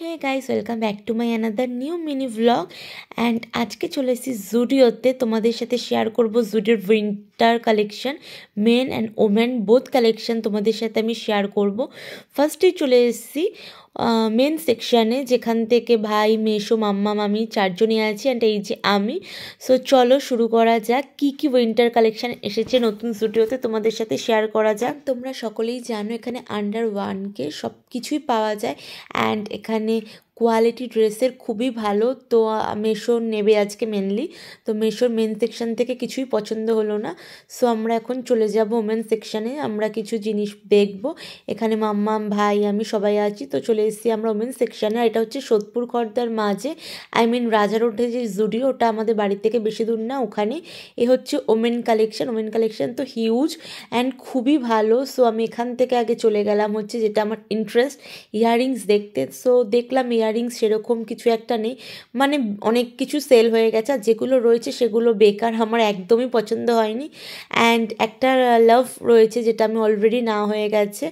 Hey guys, welcome back to my another new mini vlog. And আজকে চলে এসেছি জুডিওতে। তোমাদের সাথে শেয়ার করব জুডিওর winter collection, men and women both collection তোমাদের সাথে আমি শেয়ার করব। ফার্স্টেই চলে এসেছি মেন সেকশানে, যেখান থেকে ভাই, মেসো, মাম্মা, মামি চারজনই আছি অ্যান্ড এই যে আমি। সো চলো শুরু করা যাক। কি কি উইন্টার কালেকশন এসেছে নতুন জুডিওতে তোমাদের সাথে শেয়ার করা যাক। তোমরা সকলেই জানো এখানে আন্ডার 1K সব কিছুই পাওয়া যায় অ্যান্ড এখানে কোয়ালিটি ড্রেসের খুবই ভালো। তো মেশোর নেবে আজকে মেনলি, তো মেশোর মেন সেকশন থেকে কিছুই পছন্দ হলো না। সো আমরা এখন চলে যাব ওমেন সেকশানে, আমরা কিছু জিনিস দেখব। এখানে মাম্মা, ভাই, আমি সবাই আছি। তো চলে এসেছি আমরা ওমেন সেকশানে। এটা হচ্ছে সোদপুর খর্দার মাঝে, রাজা রোডে যে জুডিও, ওটা আমাদের বাড়ি থেকে বেশি দূর না, ওখানে। এ হচ্ছে ওমেন কালেকশন। ওমেন কালেকশন তো হিউজ অ্যান্ড খুবই ভালো। সো আমি এখান থেকে আগে চলে গেলাম হচ্ছে, যেটা আমার ইন্টারেস্ট, ইয়াররিংস দেখতে। সো দেখলাম ইয়াররিংস সেরকম কিছু একটা নেই, মানে অনেক কিছু সেল হয়ে গেছে, আর যেগুলো রয়েছে সেগুলো বেকার, আমার একদমই পছন্দ হয়নি। অ্যান্ড একটা লাভ রয়েছে যেটা আমি অলরেডি না হয়ে গেছে।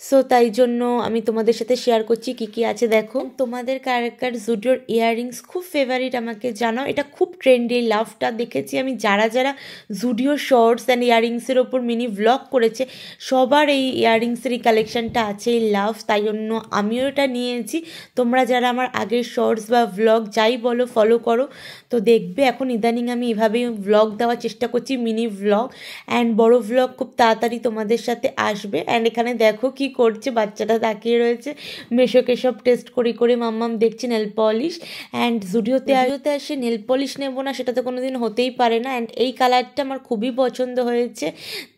সো তাই জন্য আমি তোমাদের সাথে শেয়ার করছি কি কি আছে। দেখো, তোমাদের কার কার জুডিওর ইয়াররিংস খুব ফেভারিট আমাকে জানাও। এটা খুব ট্রেন্ডি, লাভটা দেখেছি আমি, যারা যারা জুডিও শর্টস অ্যান্ড ইয়াররিংসের ওপর মিনি ভ্লগ করেছে সবার এই ইয়াররিংসের এই কালেকশানটা আছে, এই লাভ। তাই জন্য আমিও এটা নিয়েছি। তোমরা যারা আমার আগের শর্টস বা ভ্লগ যাই বলো ফলো করো, তো দেখবে এখন ইদানিং আমি এভাবেই ভ্লগ দেওয়ার চেষ্টা করছি, মিনি ভ্লগ। অ্যান্ড বড় ভ্লগ খুব তাড়াতাড়ি তোমাদের সাথে আসবে। অ্যান্ড এখানে দেখো কি করছে, বাচ্চাটা তাকিয়ে রয়েছে। মেশোকে সব টেস্ট করে মাম্মাম দেখছে নেল পলিশ। অ্যান্ড জুডিওতে আসে নেল পলিশ নেবো না, সেটা তো কোনো দিন হতেই পারে না। অ্যান্ড এই কালারটা আমার খুবই পছন্দ হয়েছে।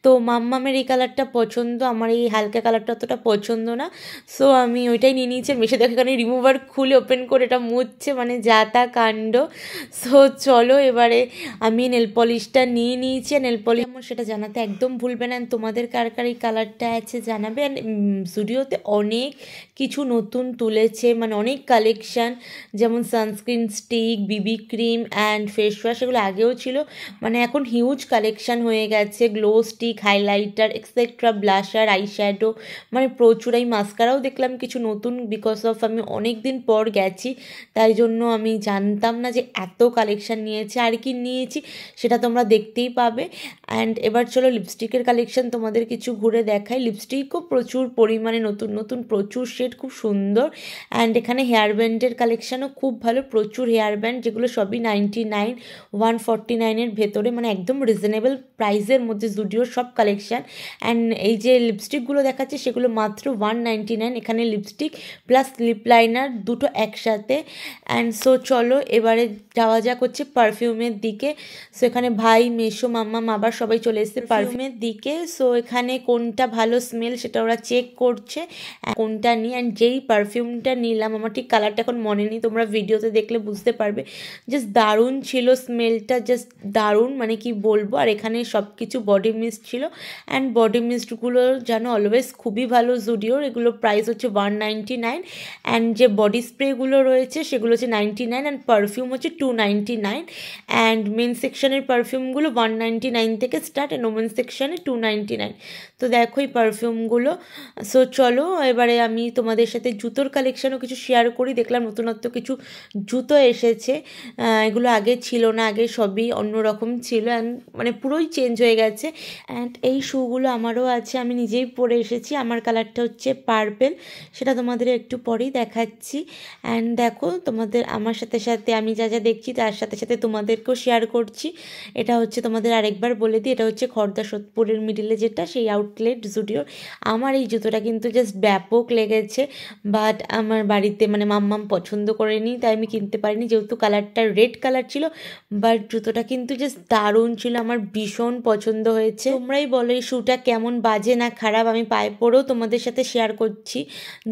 তো মাম্মামের এই কালারটা পছন্দ, আমার এই হালকা কালারটা অতটা পছন্দ না। সো আমি ওইটাই নিয়ে নিয়েছি। মেশে দেখো এখানে রিমুভার খুলে ওপেন করে এটা মুছছে, মানে যা তা কাণ্ড। সো চলো এবারে আমি নেল পলিশটা নিয়ে নিয়েছি। নেল পলিশ আমার সেটা জানাতে একদম ভুলবে না। তোমাদের কার কার এই কালারটা আছে জানাবে। অ্যান্ড জুডিওতে অনেক কিছু নতুন তুলেছে, মানে অনেক কালেকশান, যেমন sunscreen stick, Bibi cream and face wash, এগুলো আগেও ছিল, মানে এখন হিউজ কালেকশান হয়ে গেছে। Glow stick, highlighter etcetera, blusher, eye shadow, মানে প্রচুর। এই মাস্কারাও দেখলাম কিছু নতুন, বিকজ অফ আমি অনেক দিন পর গেছি, তাই জন্য আমি জানতাম না যে এত কালেকশান নিয়েছে। আর কি নিয়েছি সেটা তোমরা দেখতেই পাবে। অ্যান্ড এবার চলো লিপস্টিকের কালেকশান তোমাদের কিছু ঘুরে দেখাই। লিপস্টিকও প্রচুর পরিমাণে নতুন নতুন, প্রচুর শেড, খুব সুন্দর। অ্যান্ড এখানে হেয়ার ব্যান্ডের কালেকশানও খুব ভালো, প্রচুর হেয়ার ব্যান্ড, যেগুলো সবই 99, 149-এর ভেতরে, মানে একদম রিজনেবল প্রাইসের মধ্যে জুডিওর সব কালেকশান। অ্যান্ড এই যে লিপস্টিকগুলো দেখাচ্ছে সেগুলো মাত্র 199। এখানে লিপস্টিক প্লাস লিপ লাইনার দুটো একসাথে। অ্যান্ড সো চলো এবারে যাওয়া যাক হচ্ছে পারফিউমের দিকে। সো এখানে ভাই, মেসো, মাম্মা, আবার সবাই চলে এসেছে পারফিউমের দিকে। সো এখানে কোনটা ভালো স্মেল সেটা ওরা চেক করছে, কোনটা নিই। অ্যান্ড যেই পারফিউমটা নিলাম, আমার ঠিক কালারটা এখন মনে নেই, তোমরা ভিডিওতে দেখলে বুঝতে পারবে, জাস্ট দারুণ ছিল স্মেলটা, জাস্ট দারুণ, মানে কি বলবো। আর এখানে সব কিছু বডি মিস্ট ছিল। অ্যান্ড বডি মিস্টগুলো যেন অলওয়েজ খুবই ভালো জুডিওর, এগুলো প্রাইস হচ্ছে 199। অ্যান্ড যে বডি স্প্রেগুলো রয়েছে সেগুলো হচ্ছে 99 অ্যান্ড পারফিউম হচ্ছে 299। অ্যান্ড মেন সেকশনের পারফিউমগুলো 199 থেকে স্টার্ট, অ্যান্ড ওমেন সেকশনে 299। তো দেখো এই পারফিউমগুলো। সো চলো এবারে আমি তোমাদের সাথে জুতোর কালেকশানও কিছু শেয়ার করি। দেখলাম নতুনত্ব কিছু জুতো এসেছে, এগুলো আগে ছিল না, আগে সবই অন্যরকম ছিল, অ্যান্ড মানে পুরোই চেঞ্জ হয়ে গেছে। অ্যান্ড এই শুগুলো আমারও আছে, আমি নিজেই পরে এসেছি। আমার কালারটা হচ্ছে পার্পেল, সেটা তোমাদের একটু পরেই দেখাচ্ছি। অ্যান্ড দেখো তোমাদের আমার সাথে সাথে আমি যা যা দেখছি তার সাথে সাথে তোমাদেরকেও শেয়ার করছি। এটা হচ্ছে তোমাদের আরেকবার বলে দিই, এটা হচ্ছে খর্দা সোদপুরের মিডিলে যেটা, সেই আউটলেট জুডিওর। আমার এই জুতোটা কিন্তু জাস্ট ব্যাপক লেগেছে, বাট আমার বাড়িতে মানে মাম্মাম পছন্দ করেনি, তাই আমি কিনতে পারিনি, যেহেতু কালারটা রেড কালার ছিল। বাট জুতোটা কিন্তু জাস্ট দারুণ ছিল, আমার ভীষণ পছন্দ হয়েছে। তোমরাই বলো এই শুটা কেমন, বাজে না খারাপ। আমি পায়ে পরেও তোমাদের সাথে শেয়ার করছি,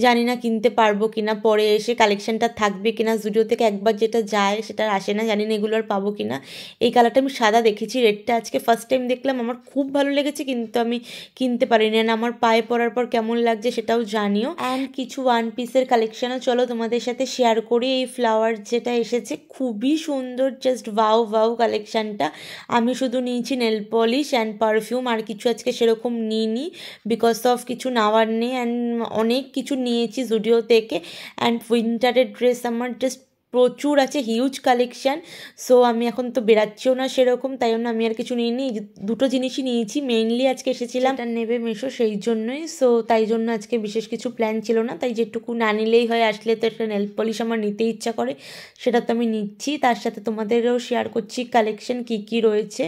জানি না কিনতে পারবো কিনা, পরে এসে কালেকশানটা থাকবে কিনা। জুডিও থেকে একবার যেটা যায় সেটা আসে না, জানি না এগুলো আর পাবো কিনা। এই কালারটা আমি সাদা দেখেছি, রেডটা আজকে ফার্স্ট টাইম দেখলাম, আমার খুব ভালো লেগেছে, কিন্তু আমি কিনতে পারিনি। আর আমার পায়ে পরার পর কেমন লাগছে সেটাও জানিও। অ্যান্ড কিছু ওয়ান পিসের কালেকশানও চলো তোমাদের সাথে শেয়ার করি। এই ফ্লাওয়ার যেটা এসেছে খুবই সুন্দর, জাস্ট ওয়াও ওয়াও কালেকশানটা। আমি শুধু নিয়েছি নেল পলিশ অ্যান্ড পারফিউম, আর কিছু আজকে সেরকম নিইনি, বিকজ অফ কিছু নেওয়ার নেই। অ্যান্ড অনেক কিছু নিয়েছি জুডিও থেকে। অ্যান্ড উইন্টারের ড্রেস আমার জাস্ট প্রচুর আছে, হিউজ কালেকশান। সো আমি এখন তো বেরাচ্ছিও না সেরকম, তাই জন্য আমি আর কিছু নিইনি। দুটো জিনিসই নিয়েছি, মেইনলি আজকে এসেছিলাম এটা নেবে মেশো সেই জন্যই। সো তাই জন্য আজকে বিশেষ কিছু প্ল্যান ছিল না, তাই যেটুকু না নিলেই হয়, আসলে তো একটা নেল পলিশ আমার নিতে ইচ্ছা করে, সেটা তো আমি নিচ্ছি। তার সাথে তোমাদেরও শেয়ার করছি কালেকশান কী কী রয়েছে।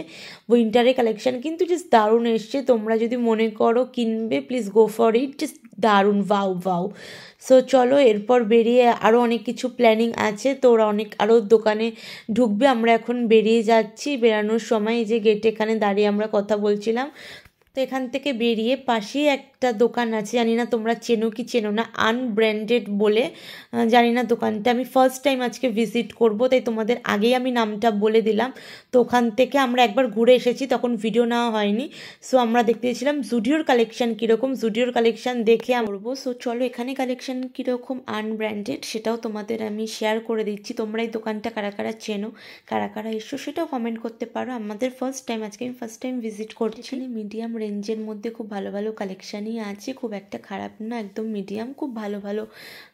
উইন্টারের কালেকশান কিন্তু জাস্ট দারুণ এসছে, তোমরা যদি মনে করো কিনবে please go for it, just দারুণ, ভাও ভাও। সো চলো এরপর বেরিয়ে আরও অনেক কিছু প্ল্যানিং আছে, তো ওরা অনেক আরও দোকানে ঢুকবে, আমরা এখন বেরিয়ে যাচ্ছি। বেরানোর সময় এই যে গেটে এখানে দাঁড়িয়ে আমরা কথা বলছিলাম। তো এখান থেকে বেরিয়ে পাশেই একটা দোকান আছে, জানি না তোমরা চেনো কি চেনো না, আনব্র্যান্ডেড বলে, জানি না দোকানটা, আমি ফার্স্ট টাইম আজকে ভিজিট করব, তাই তোমাদের আগেই আমি নামটা বলে দিলাম। তো ওখান থেকে আমরা একবার ঘুরে এসেছি, তখন ভিডিও নেওয়া হয়নি। সো আমরা দেখতে চেয়েছিলাম জুডিওর কালেকশান কীরকম, জুডিওর কালেকশান দেখে করবো। সো চলো এখানে কালেকশান কীরকম আনব্র্যান্ডেড সেটাও তোমাদের আমি শেয়ার করে দিচ্ছি। তোমরা এই দোকানটা কারা কারা চেনো, কারা কারা এসো সেটাও কমেন্ট করতে পারো। আমাদের ফার্স্ট টাইম, আজকে আমি ফার্স্ট টাইম ভিজিট করছি। মিডিয়াম রেঞ্জের মধ্যে খুব ভালো ভালো কালেকশানই আছে, খুব একটা খারাপ না, একদম মিডিয়াম, খুব ভালো ভালো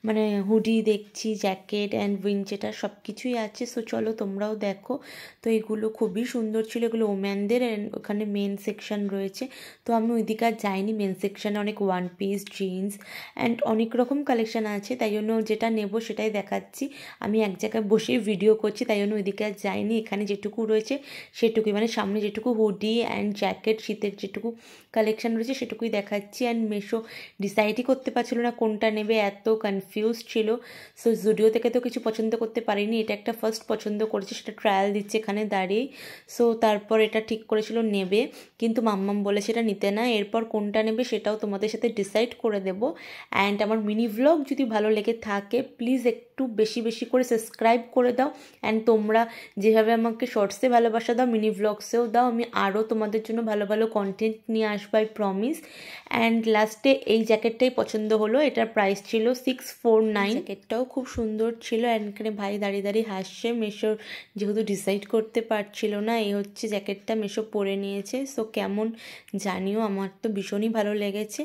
মানে হুডি দেখছি, জ্যাকেট অ্যান্ড উইন্ডচেটার সব কিছুই আছে। সো চলো তোমরাও দেখো। তো এগুলো খুবই সুন্দর ছিল, এগুলো ওম্যানদের, অ্যান্ড ওখানে মেন সেকশন রয়েছে। তো আমি ওইদিকে আর যাইনি, মেন সেকশানে অনেক ওয়ান পিস, জিন্স অ্যান্ড অনেক রকম কালেকশান আছে, তাই জন্য যেটা নেব সেটাই দেখাচ্ছি। আমি এক জায়গায় বসেই ভিডিও করছি, তাই জন্য ওইদিকে আর যাইনি। এখানে যেটুকু রয়েছে সেটুকুই, মানে সামনে যেটুকু হুডি অ্যান্ড জ্যাকেট, শীতের যেটুকু কালেকশান রয়েছে সেটুকুই দেখাচ্ছি। অ্যান্ড মেশো ডিসাইডই করতে পারছিল না কোনটা নেবে, এত কনফিউজ ছিল। সো জুডিও থেকে তো কিছু পছন্দ করতে পারিনি, এটা একটা ফার্স্ট পছন্দ করেছে, সেটা ট্রায়াল দিচ্ছে এখানে দাঁড়িয়েই। সো তারপর এটা ঠিক করেছিল নেবে, কিন্তু মাম্মাম বলেছে এটা নিতে না। এরপর কোনটা নেবে সেটাও তোমাদের সাথে ডিসাইড করে দেব। অ্যান্ড আমার মিনি ভ্লগ যদি ভালো লেগে থাকে প্লিজ একটু বেশি বেশি করে সাবস্ক্রাইব করে দাও। অ্যান্ড তোমরা যেভাবে আমাকে শর্টসে ভালোবাসা দাও, মিনি ভ্লগসেও দাও, আমি আরও তোমাদের জন্য ভালো ভালো কন্টেন্ট নিয়ে আসবো, আই প্রমিস। অ্যান্ড লাস্টে এই জ্যাকেটটাই পছন্দ হলো, এটার প্রাইস ছিল 649। জ্যাকেটটাও খুব সুন্দর ছিল। অ্যান্ড এখানে ভাই দাঁড়িয়ে দাঁড়িয়ে হাসছে, মেশো যেহেতু ডিসাইড করতে পারছিল না। এই হচ্ছে জ্যাকেটটা, মেশো পরে নিয়েছে। সো কেমন জানিও, আমার তো ভীষণই ভালো লেগেছে।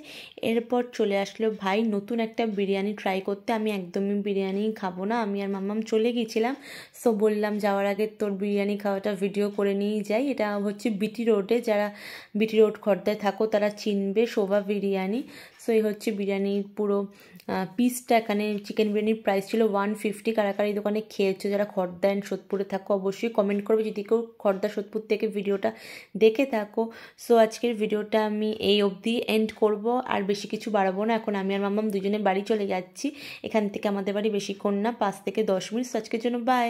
এরপর চলে আসলো ভাই নতুন একটা বিরিয়ানি ট্রাই করতে। আমি একদমই বিরিয়ানি খাবো না, আমি আর মাম্মাম চলে গিয়েছিলাম। সো বললাম যাওয়ার আগে তোর বিরিয়ানি খাওয়াটা ভিডিও করে নিয়েই যাই। এটা হচ্ছে বিটি রোডে, যারা বিটি রোড খর্দায় থাকো তারা চিনবে, শোভা বিরিয়ানি। সো এই হচ্ছে বিরিয়ানির পুরো পিসটা। এখানে চিকেন বিরিয়ানির প্রাইস ছিল 150। কারা কারা এই দোকানে খেয়েছো যারা খর্দা অ্যান্ড সোদপুরে থাকো অবশ্যই কমেন্ট করবে, যদি কেউ খর্দা সোদপুর থেকে ভিডিওটা দেখে থাকো। সো আজকের ভিডিওটা আমি এই অবধি এন্ড করব, আর বেশি কিছু বাড়াবো না। এখন আমি আর মাম্মাম দুজনে বাড়ি চলে যাচ্ছি, এখান থেকে আমাদের বাড়ি বেশিক্ষণ না, 5 থেকে 10 মিনিট। সো আজকের জন্য বাই।